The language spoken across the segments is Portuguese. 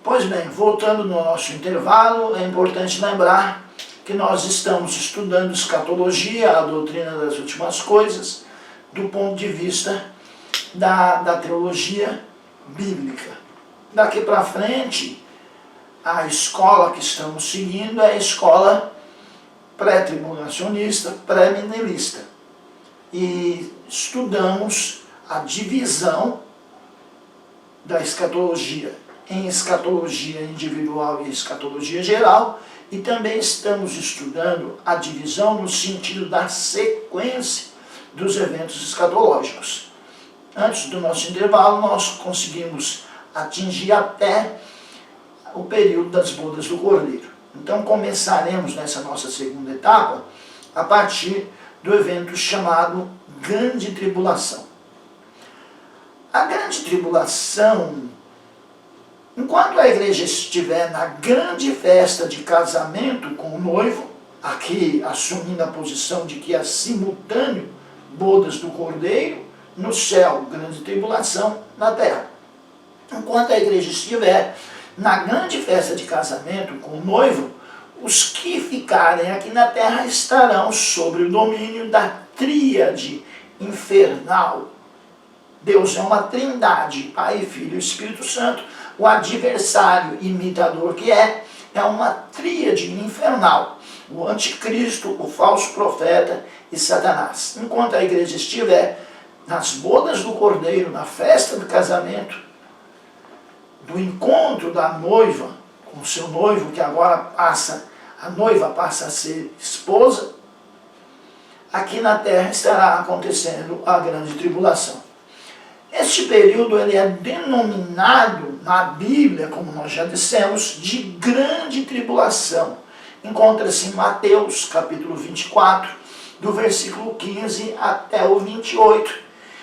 Pois bem, voltando no nosso intervalo, é importante lembrar que nós estamos estudando escatologia, a doutrina das últimas coisas, do ponto de vista da teologia bíblica. Daqui para frente, a escola que estamos seguindo é a escola pré-tribulacionista, pré-millenista. E estudamos a divisão da escatologia em escatologia individual e escatologia geral, e também estamos estudando a divisão no sentido da sequência dos eventos escatológicos. Antes do nosso intervalo, nós conseguimos atingir até o período das bodas do Cordeiro. Então começaremos nessa nossa segunda etapa a partir do evento chamado Grande Tribulação. A Grande Tribulação, enquanto a igreja estiver na grande festa de casamento com o noivo, aqui assumindo a posição de que é simultâneo bodas do Cordeiro, no céu, grande tribulação, na terra. Enquanto a igreja estiver na grande festa de casamento com o noivo, os que ficarem aqui na terra estarão sob o domínio da tríade infernal. Deus é uma trindade, Pai, Filho e Espírito Santo. O adversário imitador que é uma tríade infernal. O anticristo, o falso profeta e Satanás. Enquanto a igreja estiver nas bodas do Cordeiro, na festa do casamento, do encontro da noiva com o seu noivo, que agora a noiva passa a ser esposa, aqui na terra estará acontecendo a grande tribulação. Este período ele é denominado na Bíblia, como nós já dissemos, de grande tribulação. Encontra-se em Mateus, capítulo 24, do versículo 15 até o 28,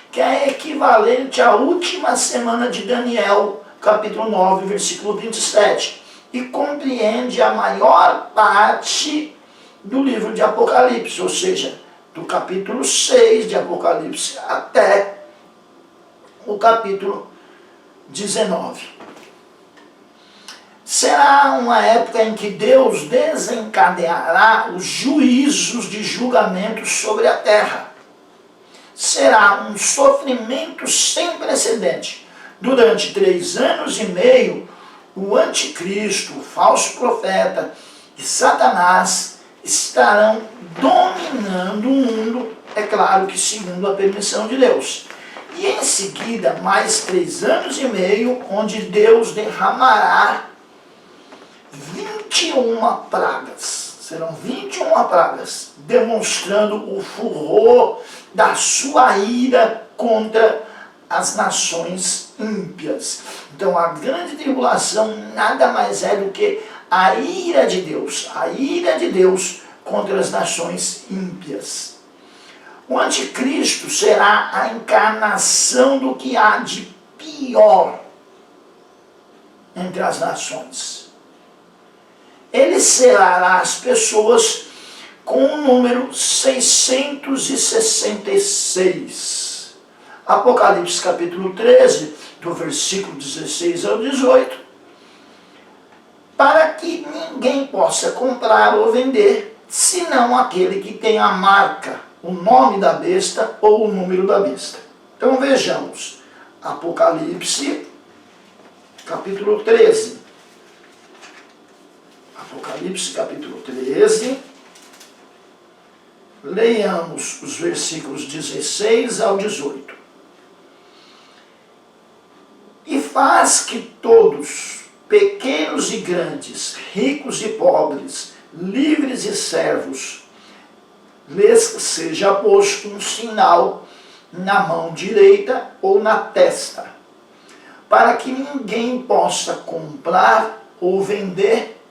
que é equivalente à última semana de Daniel, capítulo 9, versículo 27, e compreende a maior parte do livro de Apocalipse, ou seja, do capítulo 6 de Apocalipse até o capítulo 19. Será uma época em que Deus desencadeará os juízos de julgamento sobre a terra. Será um sofrimento sem precedente. Durante 3 anos e meio, o anticristo, o falso profeta e Satanás estarão dominando o mundo, é claro que segundo a permissão de Deus. E em seguida, mais 3 anos e meio, onde Deus derramará 21 pragas. Serão 21 pragas, demonstrando o furor da sua ira contra as nações ímpias. Então a grande tribulação nada mais é do que a ira de Deus contra as nações ímpias. O anticristo será a encarnação do que há de pior entre as nações. Ele será as pessoas com o número 666. Apocalipse capítulo 13, do versículo 16 ao 18. Para que ninguém possa comprar ou vender, senão aquele que tem a marca, o nome da besta ou o número da besta. Então vejamos, Apocalipse, capítulo 13. Apocalipse, capítulo 13. Leiamos os versículos 16 ao 18. E faz que todos, pequenos e grandes, ricos e pobres, livres e servos, lhes seja posto um sinal na mão direita ou na testa, para que ninguém possa comprar ou vender,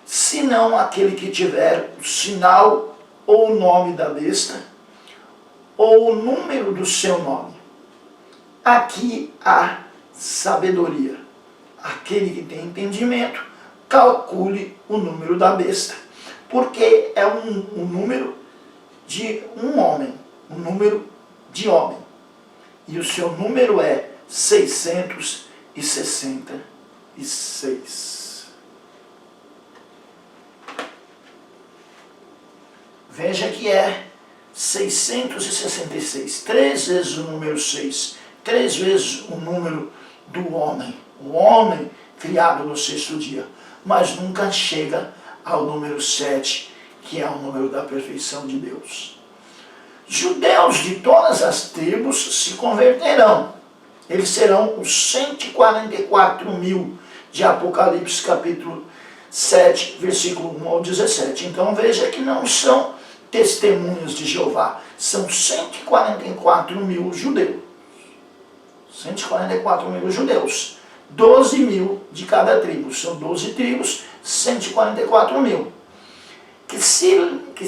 senão aquele que tiver o sinal ou o nome da besta, ou o número do seu nome. Aqui há sabedoria. Aquele que tem entendimento, calcule o número da besta, porque é um número de um homem, um número de homem. E o seu número é 666. Veja que é 666, 3 vezes o número 6, 3 vezes o número do homem, o homem criado no 6º dia, mas nunca chega ao número 7, que é o número da perfeição de Deus. Judeus de todas as tribos se converterão. Eles serão os 144.000 de Apocalipse capítulo 7, versículo 1 ao 17. Então veja que não são testemunhas de Jeová, são 144.000 judeus. 144.000 judeus. 12.000 de cada tribo. São 12 tribos, 144.000. Que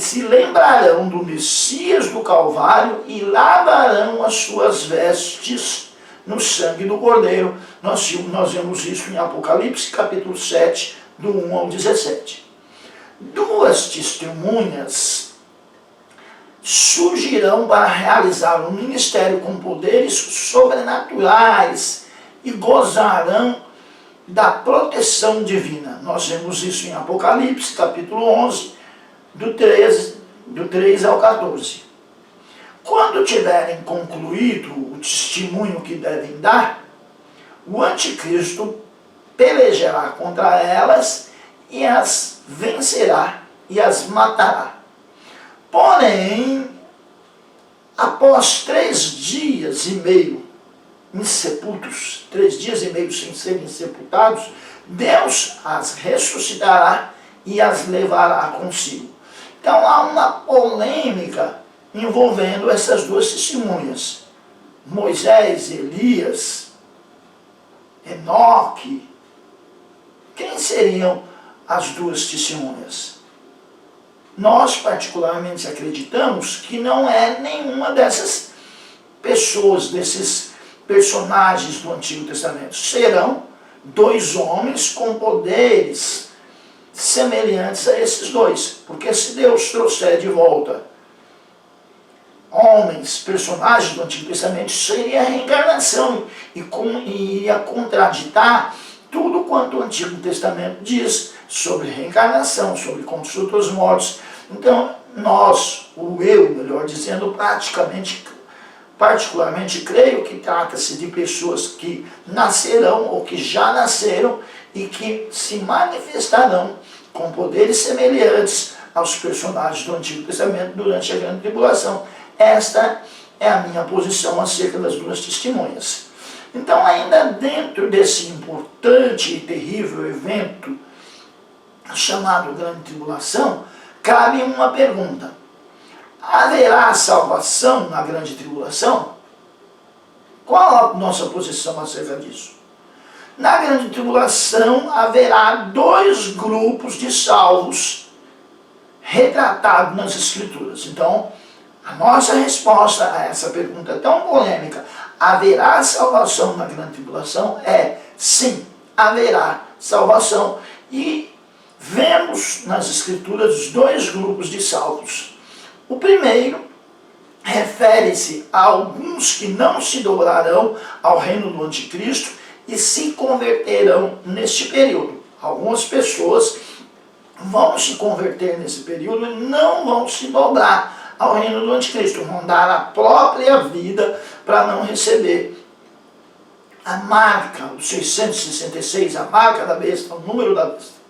se lembrarão do Messias do Calvário e lavarão as suas vestes no sangue do Cordeiro. Nós vemos isso em Apocalipse, capítulo 7, do 1 ao 17. 2 testemunhas surgirão para realizar um ministério com poderes sobrenaturais e gozarão da proteção divina. Nós vemos isso em Apocalipse, capítulo 11, do 3 ao 14. Quando tiverem concluído o testemunho que devem dar, o anticristo pelejará contra elas e as vencerá e as matará. Porém, após 3 dias e meio insepultos, 3 dias e meio sem serem sepultados, Deus as ressuscitará e as levará consigo. Então há uma polêmica envolvendo essas 2 testemunhas. Moisés, Elias, Enoque. Quem seriam as 2 testemunhas? Nós particularmente acreditamos que não é nenhuma dessas pessoas, desses personagens do Antigo Testamento. Serão 2 homens com poderes semelhantes a esses 2. Porque se Deus trouxer de volta homens, personagens do Antigo Testamento, seria a reencarnação e iria contraditar tudo quanto o Antigo Testamento diz sobre reencarnação, sobre consulta aos mortos. Então, melhor dizendo, particularmente creio que trata-se de pessoas que nascerão ou que já nasceram e que se manifestarão com poderes semelhantes aos personagens do Antigo Testamento durante a Grande Tribulação. Esta é a minha posição acerca das 2 testemunhas. Então, ainda dentro desse importante e terrível evento chamado Grande Tribulação, cabe uma pergunta: haverá salvação na Grande Tribulação? Qual a nossa posição acerca disso? Na Grande Tribulação haverá 2 grupos de salvos retratados nas Escrituras. Então, a nossa resposta a essa pergunta tão polêmica, haverá salvação na Grande Tribulação? É sim, haverá salvação. E vemos nas Escrituras 2 grupos de salvos. O primeiro refere-se a alguns que não se dobrarão ao reino do Anticristo e se converterão neste período. Algumas pessoas vão se converter nesse período e não vão se dobrar ao reino do Anticristo, vão dar a própria vida para não receber a marca, o 666, a marca da besta, o número da besta.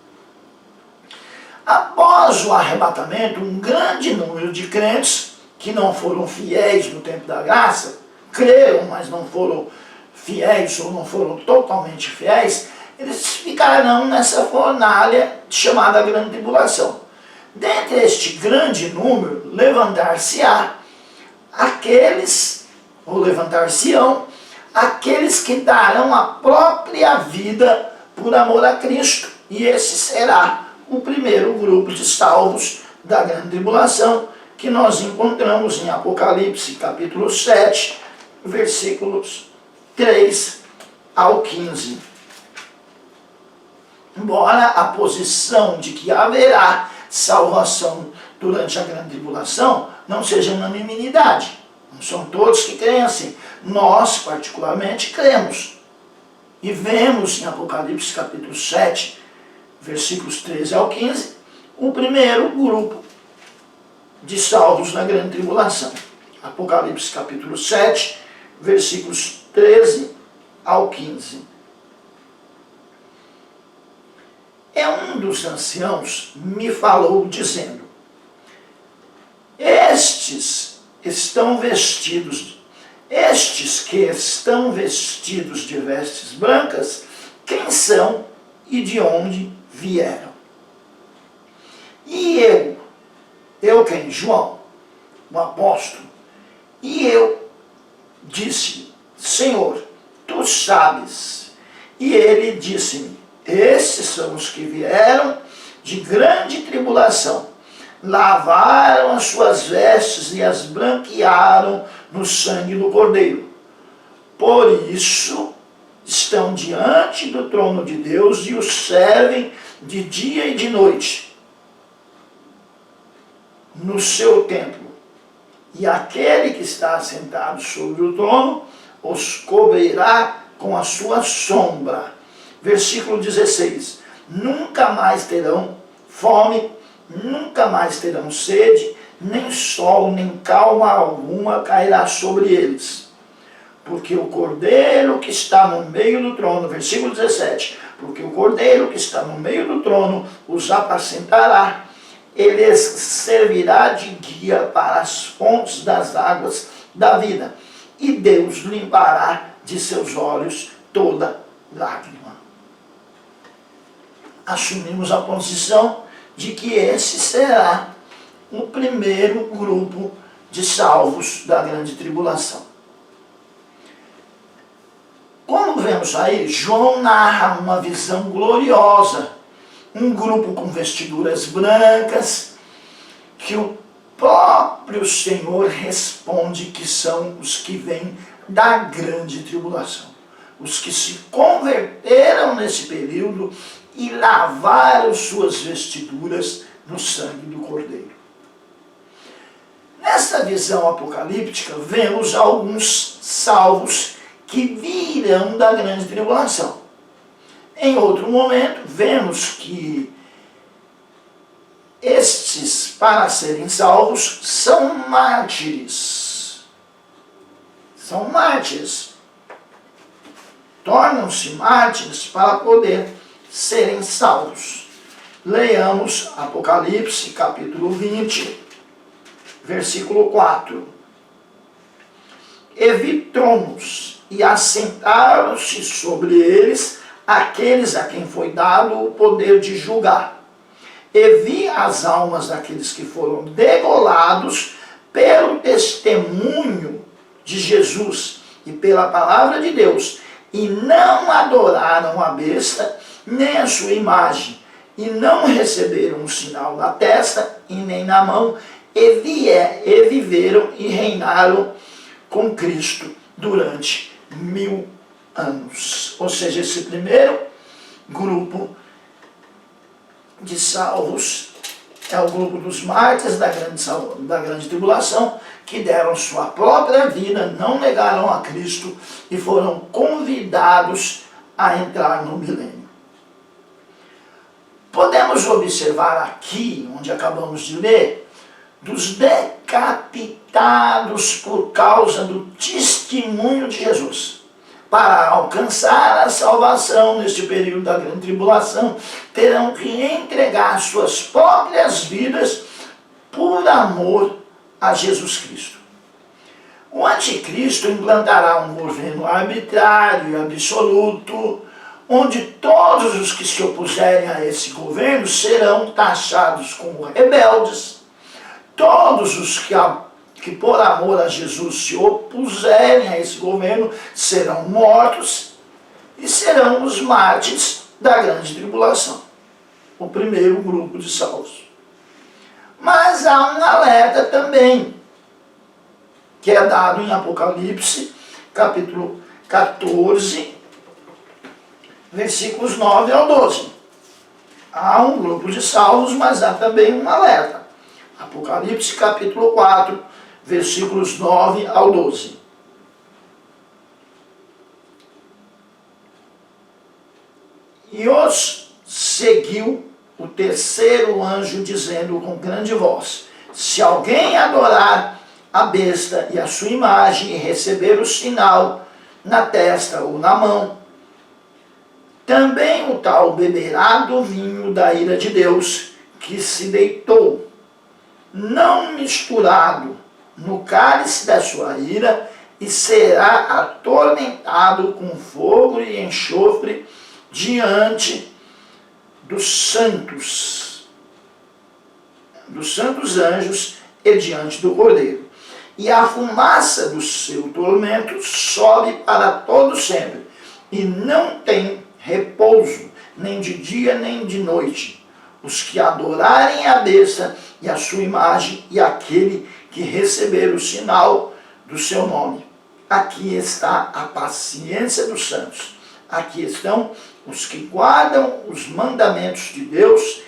Após o arrebatamento, um grande número de crentes que não foram fiéis no tempo da graça, creram, mas não foram fiéis ou não foram totalmente fiéis, eles ficarão nessa fornalha chamada Grande Tribulação. Dentre este grande número, levantar-se-ão aqueles que darão a própria vida por amor a Cristo. E esse será o primeiro grupo de salvos da Grande Tribulação, que nós encontramos em Apocalipse, capítulo 7, versículos 3 ao 15. Embora a posição de que haverá salvação durante a Grande Tribulação não seja unanimidade. Não são todos que creem assim. Nós, particularmente, cremos. E vemos em Apocalipse capítulo 7, versículos 13 ao 15, o primeiro grupo de salvos na grande tribulação. Apocalipse capítulo 7, versículos 13 ao 15. Um dos anciãos me falou dizendo: estes que estão vestidos de vestes brancas, quem são e de onde vieram? E eu quem? João, o apóstolo, e eu disse: Senhor, tu sabes. E ele disse-me: esses são os que vieram de grande tribulação, lavaram as suas vestes e as branquearam no sangue do Cordeiro. Por isso estão diante do trono de Deus e o servem de dia e de noite no seu templo. E aquele que está assentado sobre o trono os cobrirá com a sua sombra. Versículo 16. Nunca mais terão fome, nunca mais terão sede, nem sol, nem calma alguma cairá sobre eles. Porque o Cordeiro que está no meio do trono, versículo 17, porque o Cordeiro que está no meio do trono os apacentará, ele servirá de guia para as fontes das águas da vida, e Deus limpará de seus olhos toda lágrima. Assumimos a posição de que esse será o primeiro grupo de salvos da grande tribulação. Como vemos aí, João narra uma visão gloriosa, um grupo com vestiduras brancas, que o próprio Senhor responde que são os que vêm da grande tribulação, os que se converteram nesse período e lavaram suas vestiduras no sangue do Cordeiro. Nessa visão apocalíptica, vemos alguns salvos que virão da grande tribulação. Em outro momento, vemos que estes, para serem salvos, são mártires. São mártires. Tornam-se mártires para poder serem salvos. Leiamos Apocalipse, capítulo 20, versículo 4. E vi tronos, e assentaram-se sobre eles aqueles a quem foi dado o poder de julgar. E vi as almas daqueles que foram degolados pelo testemunho de Jesus e pela palavra de Deus, e não adoraram a besta, nem a sua imagem, e não receberam um sinal na testa e nem na mão, e viveram e reinaram com Cristo durante 1000 anos. Ou seja, esse primeiro grupo de salvos é o grupo dos mártires da grande tribulação, que deram sua própria vida, não negaram a Cristo e foram convidados a entrar no milênio. Podemos observar aqui, onde acabamos de ler, dos decapitados por causa do testemunho de Jesus. Para alcançar a salvação neste período da grande tribulação, terão que entregar suas próprias vidas por amor a Jesus Cristo. O anticristo implantará um governo arbitrário e absoluto, onde todos os que se opuserem a esse governo serão taxados como rebeldes. Todos os que por amor a Jesus se opuserem a esse governo serão mortos e serão os mártires da grande tribulação, o primeiro grupo de salvos. Mas há um alerta também, que é dado em Apocalipse, capítulo 14, versículos 9 ao 12. Há um grupo de salvos, mas há também um alerta. Apocalipse, capítulo 4, versículos 9 ao 12. E os seguiu o terceiro anjo, dizendo com grande voz: se alguém adorar a besta e a sua imagem e receber o sinal na testa ou na mão, também o tal beberá do vinho da ira de Deus, que se deitou, não misturado no cálice da sua ira, e será atormentado com fogo e enxofre diante dos santos anjos e diante do Cordeiro. E a fumaça do seu tormento sobe para todo sempre, e não tem repouso, nem de dia nem de noite, os que adorarem a besta e a sua imagem, e aquele que receber o sinal do seu nome. Aqui está a paciência dos santos. Aqui estão os que guardam os mandamentos de Deus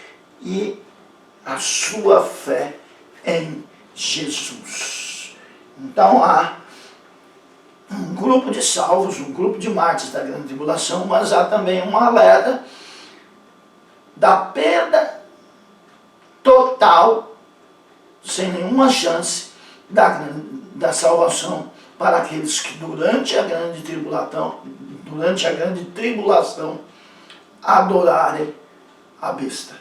e a sua fé em Jesus. Então há um grupo de salvos, um grupo de mártires da grande tribulação, mas há também um alerta da perda total, sem nenhuma chance, da salvação para aqueles que durante a grande tribulação adorarem a besta.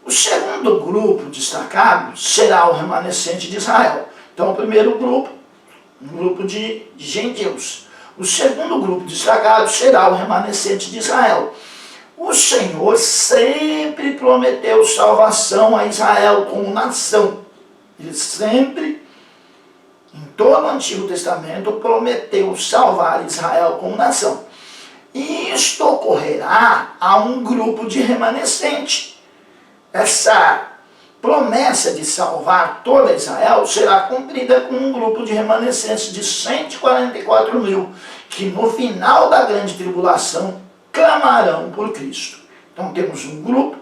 O segundo grupo destacado será o remanescente de Israel. Então o primeiro grupo, um grupo de gentios. O segundo grupo destacado será o remanescente de Israel. O Senhor sempre prometeu salvação a Israel como nação. Ele sempre, em todo o Antigo Testamento, prometeu salvar Israel como nação. E isto ocorrerá a um grupo de remanescente. Essa promessa de salvar toda Israel será cumprida com um grupo de remanescentes de 144 mil, que no final da grande tribulação clamarão por Cristo. Então temos um grupo,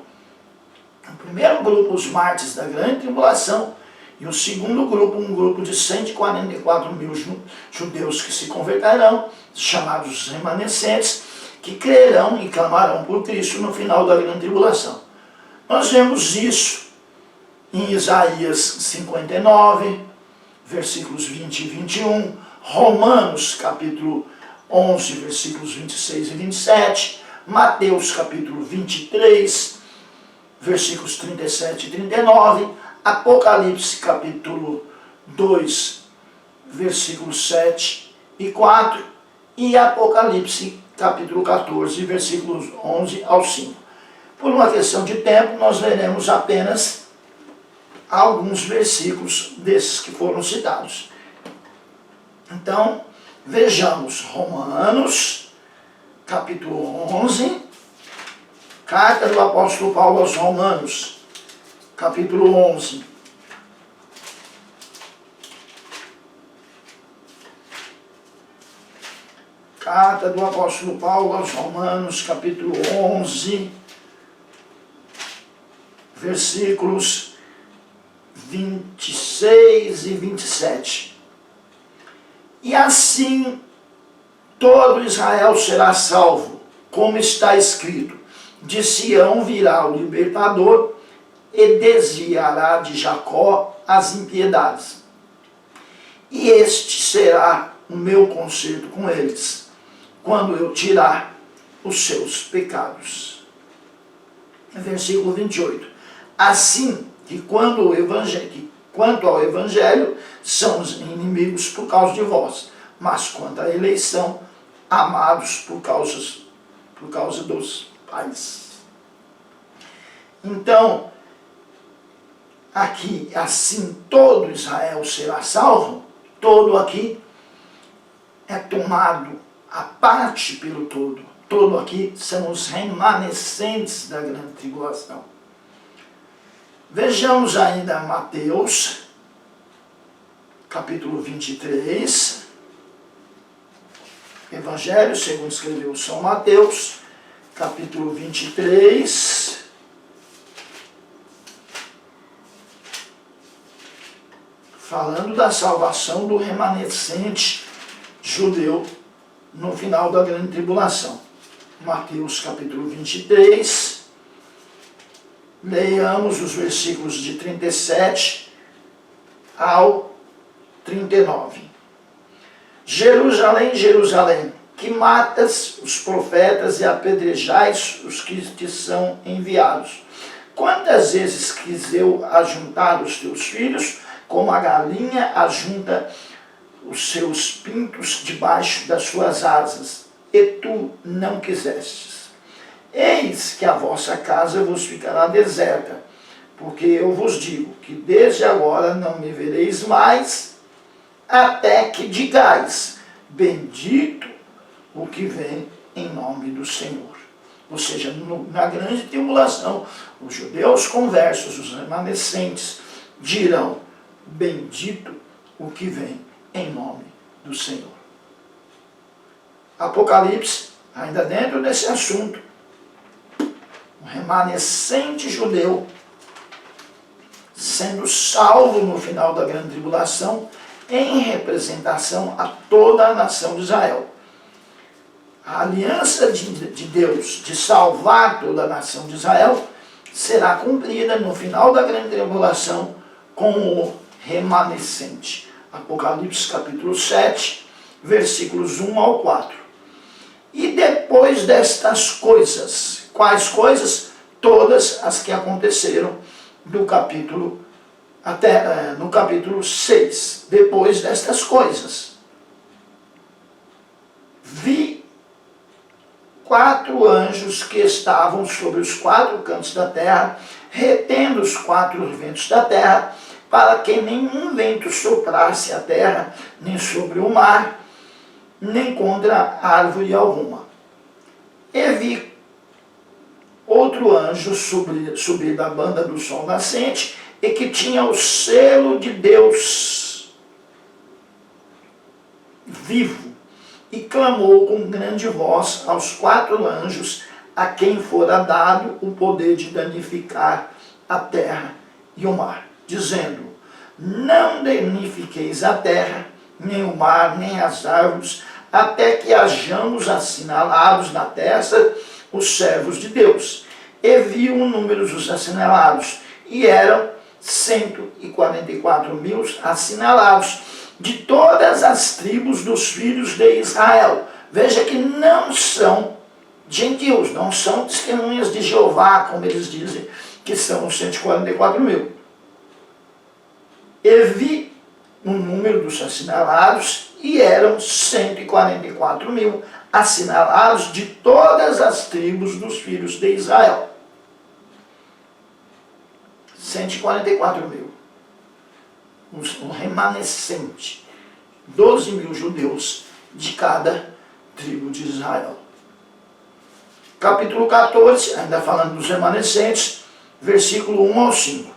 o primeiro grupo, os mártires da grande tribulação, e o segundo grupo, um grupo de 144 mil judeus que se converterão, chamados remanescentes, que crerão e clamarão por Cristo no final da grande tribulação. Nós vemos isso em Isaías 59, versículos 20 e 21, Romanos capítulo 11, versículos 26 e 27, Mateus capítulo 23, versículos 37 e 39, Apocalipse capítulo 2, versículos 7 e 4, e Apocalipse capítulo 14, versículos 11 ao 5. Por uma questão de tempo, nós leremos apenas alguns versículos desses que foram citados. Então, vejamos Romanos, capítulo 11, carta do apóstolo Paulo aos Romanos, capítulo 11. Carta do apóstolo Paulo aos Romanos, capítulo 11, versículos 26 e 27. E assim todo Israel será salvo, como está escrito: de Sião virá o libertador e desviará de Jacó as impiedades. E este será o meu conserto com eles, quando eu tirar os seus pecados. Versículo 28. Assim que quanto ao Evangelho, são os inimigos por causa de vós, mas quanto à eleição, amados por causa dos pais. Então, aqui, assim todo Israel será salvo, todo aqui é tomado à parte pelo todo. Todo aqui são os remanescentes da grande tribulação. Vejamos ainda Mateus, capítulo 23, Evangelho segundo escreveu São Mateus, capítulo 23, falando da salvação do remanescente judeu no final da grande tribulação. Mateus capítulo 23, leiamos os versículos de 37 ao 39. Jerusalém, Jerusalém, que matas os profetas e apedrejais os que te são enviados. Quantas vezes quis eu ajuntar os teus filhos, como a galinha ajunta os seus pintos debaixo das suas asas, e tu não quisestes. Eis que a vossa casa vos ficará deserta, porque eu vos digo que desde agora não me vereis mais, até que digais, bendito o que vem em nome do Senhor. Ou seja, na grande tribulação, os judeus conversos, os remanescentes, dirão, bendito o que vem em nome do Senhor. Apocalipse, ainda dentro desse assunto, um remanescente judeu sendo salvo no final da grande tribulação, em representação a toda a nação de Israel. A aliança de Deus de salvar toda a nação de Israel será cumprida no final da grande tribulação com o remanescente. Apocalipse capítulo 7, versículos 1 ao 4. E depois destas coisas, quais coisas? Todas as que aconteceram no capítulo 6. Depois destas coisas, vi 4 anjos que estavam sobre os 4 cantos da terra, retendo os 4 ventos da terra, para que nenhum vento soprasse a terra, nem sobre o mar, nem contra árvore alguma. E vi outro anjo subir da banda do sol nascente, e que tinha o selo de Deus vivo, e clamou com grande voz aos 4 anjos, a quem fora dado o poder de danificar a terra e o mar, dizendo, não danifiqueis a terra, nem o mar, nem as árvores, até que hajamos assinalados na testa os servos de Deus. E viu o número dos assinalados, e eram 144 mil assinalados, de todas as tribos dos filhos de Israel. Veja que não são gentios, não são testemunhas de Jeová, como eles dizem, que são os 144 mil. E vi o número dos assinalados, e eram 144 mil assinalados de todas as tribos dos filhos de Israel. 144 mil. Um remanescente. 12 mil judeus de cada tribo de Israel. Capítulo 14, ainda falando dos remanescentes, versículo 1 ao 5.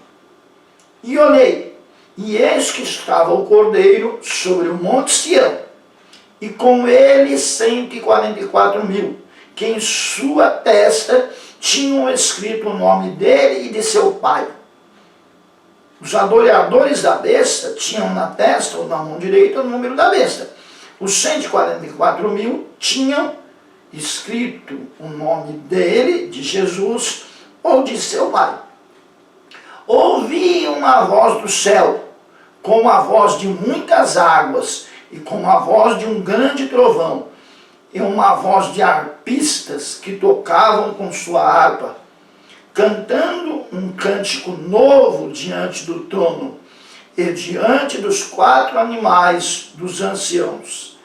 E olhei, e eis que estava o Cordeiro sobre o monte Sião, e com ele 144 mil, que em sua testa tinham escrito o nome dele e de seu pai. Os adoradores da besta tinham na testa ou na mão direita o número da besta. Os 144 mil tinham escrito o nome dele, de Jesus, ou de seu pai. Ouvi uma voz do céu, como a voz de muitas águas, e como a voz de um grande trovão, e uma voz de arpistas que tocavam com sua harpa, cantando um cântico novo diante do trono, e diante dos 4 animais dos anciãos.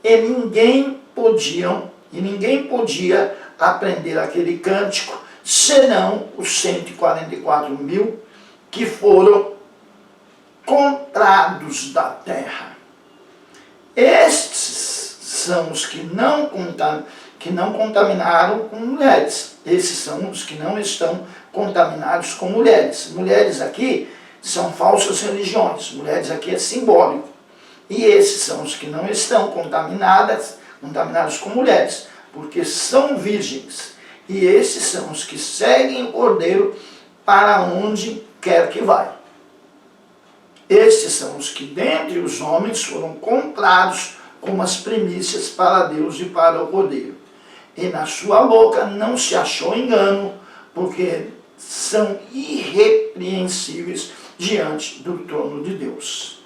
E ninguém podia aprender aquele cântico, senão os 144 mil que foram comprados da terra. Estes são os que não contaminaram com mulheres. Esses são os que não estão contaminados com mulheres. Mulheres aqui são falsas religiões. Mulheres aqui é simbólico. E esses são os que não estão contaminados com mulheres, porque são virgens. E esses são os que seguem o Cordeiro para onde quer que vai. Estes são os que dentre os homens foram comprados como as primícias para Deus e para o Cordeiro. e na sua boca não se achou engano, porque são irrepreensíveis diante do trono de Deus.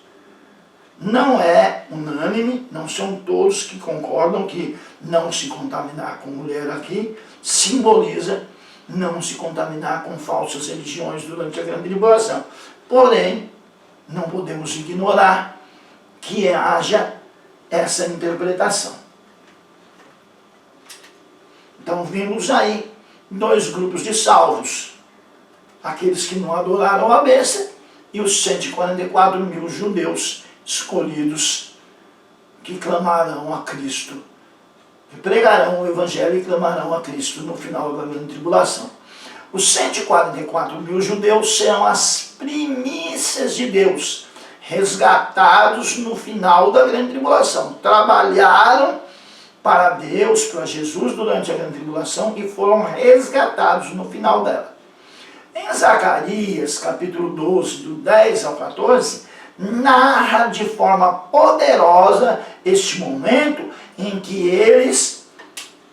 Não é unânime, não são todos que concordam que não se contaminar com mulher aqui simboliza não se contaminar com falsas religiões durante a grande tribulação. Porém, não podemos ignorar que haja essa interpretação. Então vimos aí 2 grupos de salvos. Aqueles que não adoraram a besta e os 144 mil judeus escolhidos que clamarão a Cristo, que pregarão o Evangelho e clamarão a Cristo no final da grande tribulação. Os 144 mil judeus serão as primícias de Deus, resgatados no final da grande tribulação. Trabalharam para Deus, para Jesus durante a grande tribulação e foram resgatados no final dela. Em Zacarias, capítulo 12, do 10 ao 14, narra de forma poderosa este momento em que eles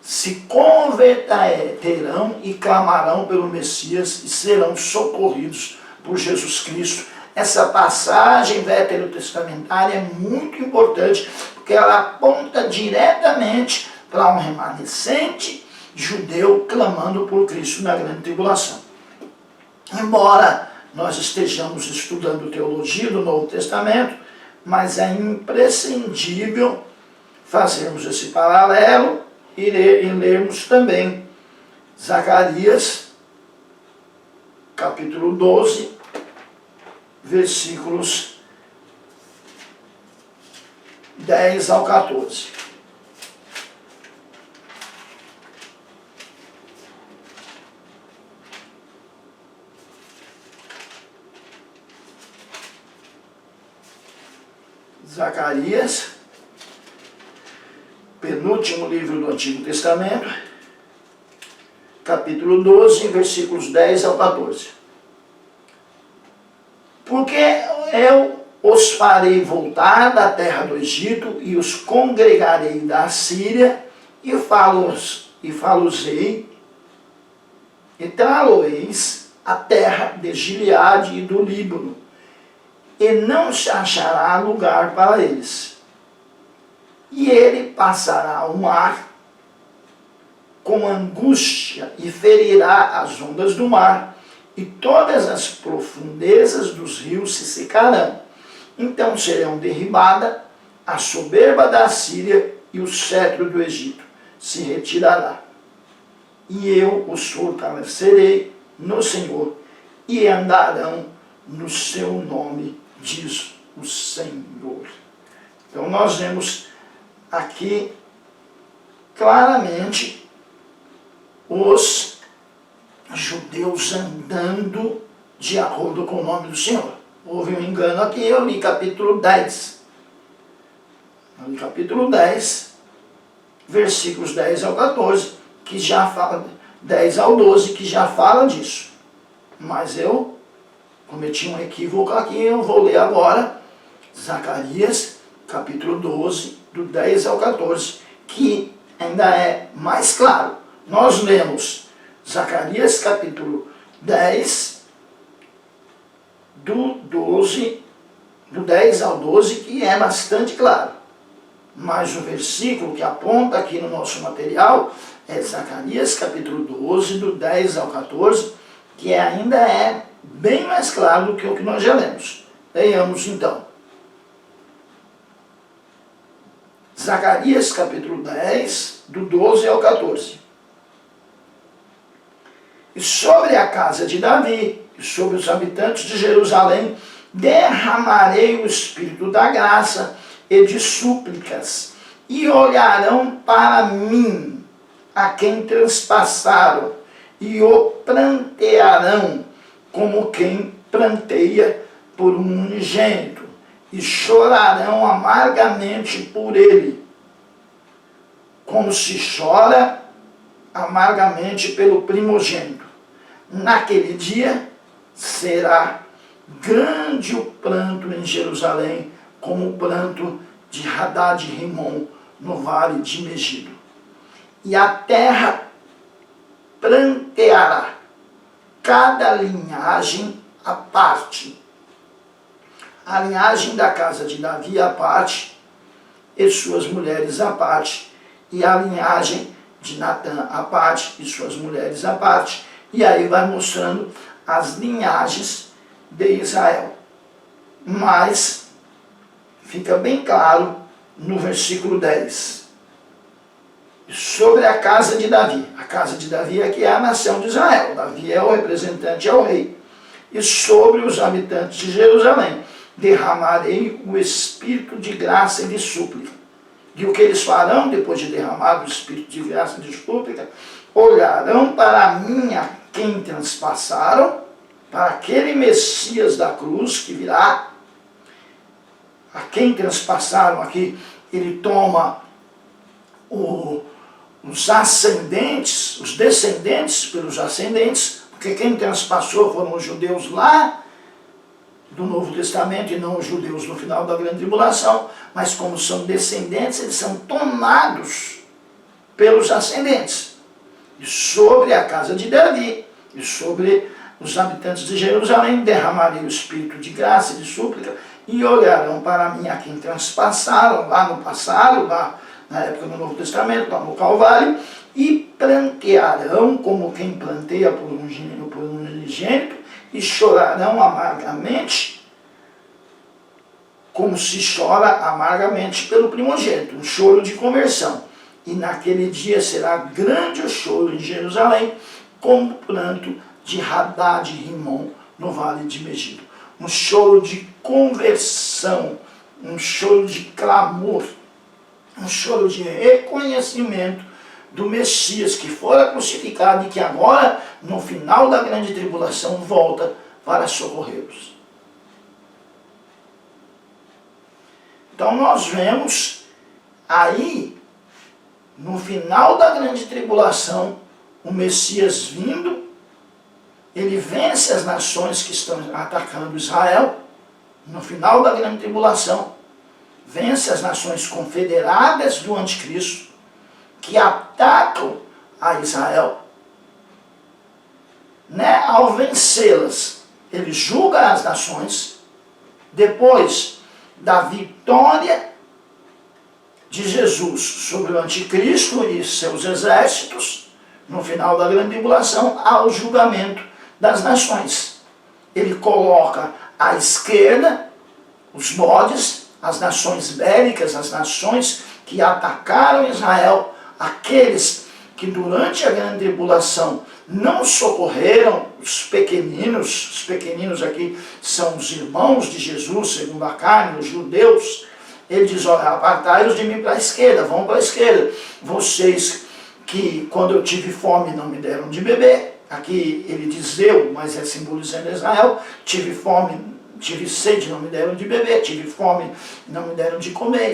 se converterão e clamarão pelo Messias e serão socorridos por Jesus Cristo. Essa passagem veterotestamentária é muito importante, porque ela aponta diretamente para um remanescente judeu clamando por Cristo na grande tribulação. Embora nós estejamos estudando teologia do Novo Testamento, mas é imprescindível fazermos esse paralelo e lermos também Zacarias, capítulo 12, versículos 10 ao 14. Zacarias, penúltimo livro do Antigo Testamento, capítulo 12, versículos 10 ao 14. Porque eu os farei voltar da terra do Egito e os congregarei da Síria e falo-ei e trá-lo-eis a terra de Gileade e do Líbano, e não se achará lugar para eles. E ele passará o mar com angústia e ferirá as ondas do mar, e todas as profundezas dos rios se secarão. Então serão derribada a soberba da Síria e o cetro do Egito se retirará. E eu os fortalecerei no Senhor, e andarão no seu nome, diz o Senhor. Então nós vemos aqui claramente os judeus andando de acordo com o nome do Senhor. Houve um engano aqui, eu li capítulo 10. Eu li capítulo 10, versículos 10 ao 14, que já fala, 10 ao 12, que já fala disso. Mas eu cometi um equívoco aqui, eu vou ler agora Zacarias, capítulo 12, do 10 ao 14, que ainda é mais claro. Nós lemos Zacarias, capítulo 10, do 10 ao 12, que é bastante claro. Mas o versículo que aponta aqui no nosso material é Zacarias, capítulo 12, do 10 ao 14, que ainda é bem mais claro do que o que nós já lemos. Leiamos então. Zacarias, capítulo 10, do 12 ao 14. E sobre a casa de Davi, e sobre os habitantes de Jerusalém, derramarei o Espírito da graça e de súplicas, e olharão para mim, a quem transpassaram, e o prantearão, como quem pranteia por um unigênito, e chorarão amargamente por ele, como se chora amargamente pelo primogênito. Naquele dia será grande o pranto em Jerusalém, como o pranto de Hadad-Rimon no vale de Megido. e a terra planteará cada linhagem à parte. A linhagem da casa de Davi à parte, e suas mulheres à parte, e a linhagem de Natã à parte, e suas mulheres à parte, e aí vai mostrando as linhagens de Israel. Mas fica bem claro no versículo 10. Sobre a casa de Davi. A casa de Davi aqui é a nação de Israel. Davi é o representante, é o rei. E sobre os habitantes de Jerusalém derramarei o espírito de graça e de súplica. E o que eles farão depois de derramar o espírito de graça e de súplica? Olharão para mim a quem transpassaram, para aquele Messias da cruz que virá. A quem transpassaram aqui, ele toma os ascendentes, os descendentes pelos ascendentes, porque quem transpassou foram os judeus lá do Novo Testamento e não os judeus no final da Grande Tribulação, mas como são descendentes, eles são tomados pelos ascendentes. E sobre a casa de Davi, e sobre os habitantes de Jerusalém, derramarei o espírito de graça e de súplica, e olharão para mim a quem transpassaram lá no passado, lá na época do Novo Testamento, lá no Calvário, e plantearão como quem planteia por um unigênito, e chorarão amargamente, como se chora amargamente pelo primogênito, um choro de conversão. E naquele dia será grande o choro em Jerusalém, como o pranto de Hadad e Rimon no vale de Megido. Um choro de conversão, um choro de clamor, um choro de reconhecimento do Messias que fora crucificado e que agora, no final da grande tribulação, volta para socorrê-los. Então nós vemos aí, no final da grande tribulação, o Messias vindo, ele vence as nações que estão atacando Israel, no final da grande tribulação, vence as nações confederadas do anticristo, que atacam a Israel. Ao vencê-las, ele julga as nações, depois da vitória de Jesus sobre o anticristo e seus exércitos, no final da grande tribulação, há o julgamento das nações. Ele coloca à esquerda os bodes, as nações bélicas, as nações que atacaram Israel, aqueles que durante a grande tribulação não socorreram os pequeninos aqui são os irmãos de Jesus, segundo a carne, os judeus. Ele diz, olha, apartai-os de mim para a esquerda, vão para a esquerda. Vocês que quando eu tive fome não me deram de beber, aqui ele diz eu, mas é simbolizando Israel, tive fome, tive sede, não me deram de beber, tive fome, não me deram de comer.